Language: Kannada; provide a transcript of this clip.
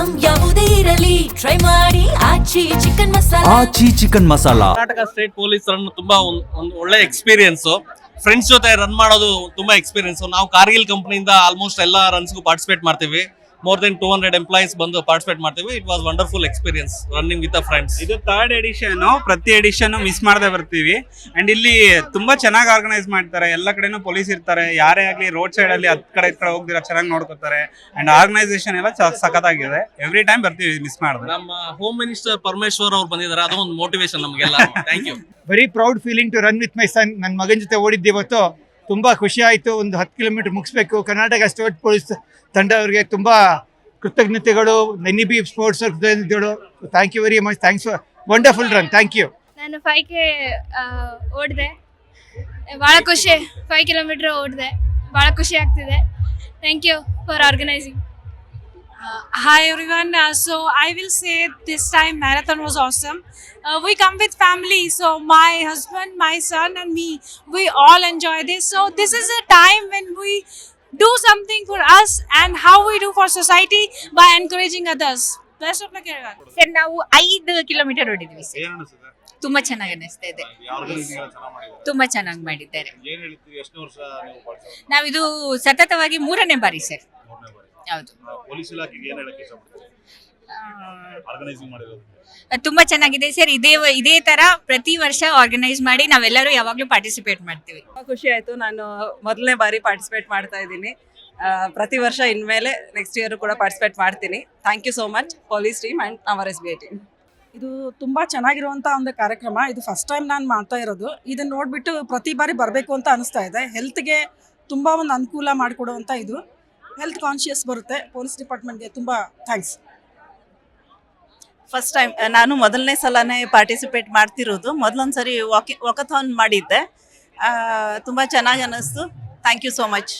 ಐಟಂ ಯಾವುದೇ ಇರಲಿ ಟ್ರೈ ಮಾಡಿ Aachi chicken masala. Aachi chicken masala. Karnataka state police run ತುಂಬಾ ಒಂದು ಒಳ್ಳೆ ಎಕ್ಸ್ಪೀರಿಯನ್ಸ್. ಫ್ರೆಂಡ್ಸ್ ಜೊತೆ ರನ್ ಮಾಡೋದು ತುಂಬಾ ಎಕ್ಸ್ಪೀರಿಯನ್ಸ್. ನಾವು ಕಾರ್ಗಿಲ್ ಕಂಪನಿಯಿಂದ ಆಲ್ಮೋಸ್ಟ್ ಎಲ್ಲ ರನ್ಸ್ಗೂ ಪಾರ್ಟಿಸಿಪೇಟ್ ಮಾಡ್ತೀವಿ. ಮೋರ್ ದೆನ್ 200 ಎಂಪ್ಲಾಯೀಸ್ ಬಂದು ಪಾರ್ಟಿಸಿಪೇಟ್ ಮಾಡ್ತೀವಿ. It was wonderful experience running with friends. ಇದು 3rd ಎಡಿಷನ್. ಪ್ರತಿ ಎಡಿಷನ್ ಮಿಸ್ ಮಾಡದೆ ಬರ್ತೀವಿ. ಅಂಡ್ ಇಲ್ಲಿ ತುಂಬಾ ಚೆನ್ನಾಗಿ ಆರ್ಗನೈಸ್ ಮಾಡ್ತಾರೆ. ಎಲ್ಲ ಕಡೆನೂ ಪೊಲೀಸ್ ಇರ್ತಾರೆ. ಯಾರೇ ಆಗ್ಲಿ ರೋಡ್ ಸೈಡ್ ಅಲ್ಲಿ ಹತ್ ಕಡೆ ಹೋಗ್ದಿರ ಚೆನ್ನಾಗಿ ನೋಡ್ಕೋತಾರೆ. ಅಂಡ್ ಆರ್ಗನೈಸೇಷನ್ ಎಲ್ಲ ಸಖತ್ತಾಗಿದೆ. ಎವ್ರಿ ಟೈಮ್ ಬರ್ತೀವಿ ಮಿಸ್ ಮಾಡಿದ್ರೆ. ನಮ್ಮ ಹೋಮ್ ಮಿನಿಸ್ಟರ್ ಪರಮೇಶ್ವರ್ ಅವ್ರು ಬಂದಿದ್ದಾರೆ. ಅದೊಂದು ಮೋಟಿವೇಶನ್ ನಮಗೆಲ್ಲ. Thank you. Very proud feeling to run with my son. ನನ್ನ ಮಗನ ಜೊತೆ ಓಡಿದ್ದೆ ಇವತ್ತು. ತುಂಬ ಖುಷಿ ಆಯಿತು. ಒಂದು 10 ಕಿಲೋಮೀಟರ್ ಮುಗಿಸ್ಬೇಕು. ಕರ್ನಾಟಕ ಸ್ಟೇಟ್ ಪೊಲೀಸ್ ತಂಡವರಿಗೆ ತುಂಬ ಕೃತಜ್ಞತೆಗಳು. NEB ಸ್ಪೋರ್ಟ್ಸ್ ಕೃತಜ್ಞತೆಗಳು. Thank you very much. Thanks for wonderful run. Thank you. ನಾನು 5K ಓಡಿದೆ. ಭಾಳ ಖುಷಿ. 5 ಕಿಲೋಮೀಟರ್ ಓಡಿದೆ. ಭಾಳ ಖುಷಿ ಆಗ್ತಿದೆ. Thank you for organizing. Hi everyone. So I will say this time marathon was awesome. We come with family, so my husband, my son and me, we all enjoy this. So this is a time when we do something for us and how we do for society by encouraging others. Best of luck everyone. Sir ನಾವು 5 ಕಿಲೋಮೀಟರ್ ಓಡಿದ್ವಿ ಸರ್. ತುಂಬಾ ಚೆನ್ನಾಗಿ ಅನಿಸ್ತಾ ಇದೆ. ತುಂಬಾ ಚೆನ್ನಾಗಿ ಮಾಡಿದ್ದಾರೆ. ನಾವಿದು ಸತತವಾಗಿ 3ನೇ ಬಾರಿ ಸರ್. ಹೌದು. ತುಂಬಾ ಚೆನ್ನಾಗಿದೆ ಸರ್. ಇದೇ ತರ ಪ್ರತಿ ವರ್ಷ ಆರ್ಗನೈಸ್ ಮಾಡಿ ನಾವೆಲ್ಲರೂ ಯಾವಾಗ್ಲೂ ಪಾರ್ಟಿಸಿಪೇಟ್ ಮಾಡ್ತೀವಿ. ಖುಷಿ ಆಯ್ತು. ನಾನು ಮೊದಲನೇ ಬಾರಿ ಪಾರ್ಟಿಸಿಪೇಟ್ ಮಾಡ್ತಾ ಇದ್ದೀನಿ. ಪ್ರತಿ ವರ್ಷ ಇನ್ಮೇಲೆ ನೆಕ್ಸ್ಟ್ ಇಯರ್ ಕೂಡ ಪಾರ್ಟಿಸಿಪೇಟ್ ಮಾಡ್ತೀನಿ. Thank you so much police team and our SBI team. ಇದು ತುಂಬ ಚೆನ್ನಾಗಿರುವಂಥ ಒಂದು ಕಾರ್ಯಕ್ರಮ. ಇದು ಫಸ್ಟ್ ಟೈಮ್ ನಾನು ಮಾಡ್ತಾ ಇರೋದು. ಇದನ್ನು ನೋಡಿಬಿಟ್ಟು ಪ್ರತಿ ಬಾರಿ ಬರಬೇಕು ಅಂತ ಅನಿಸ್ತಾ ಇದೆ. ಹೆಲ್ತ್ಗೆ ತುಂಬ ಒಂದು ಅನುಕೂಲ ಮಾಡಿಕೊಡುವಂಥ ಇದು. ಹೆಲ್ತ್ ಕಾನ್ಷಿಯಸ್ ಬರುತ್ತೆ. ಪೊಲೀಸ್ ಡಿಪಾರ್ಟ್ಮೆಂಟ್ಗೆ ತುಂಬ ಥ್ಯಾಂಕ್ಸ್. ಫಸ್ಟ್ ಟೈಮ್ ನಾನು ಮೊದಲನೇ ಸಲನೇ ಪಾರ್ಟಿಸಿಪೇಟ್ ಮಾಡ್ತಿರೋದು. ಮೊದಲೊಂದು ಸರಿ ವಾಕಥಾನ್ ಮಾಡಿದ್ದೆ. ತುಂಬ ಚೆನ್ನಾಗಿ ಅನ್ನಿಸ್ತು. Thank you so much.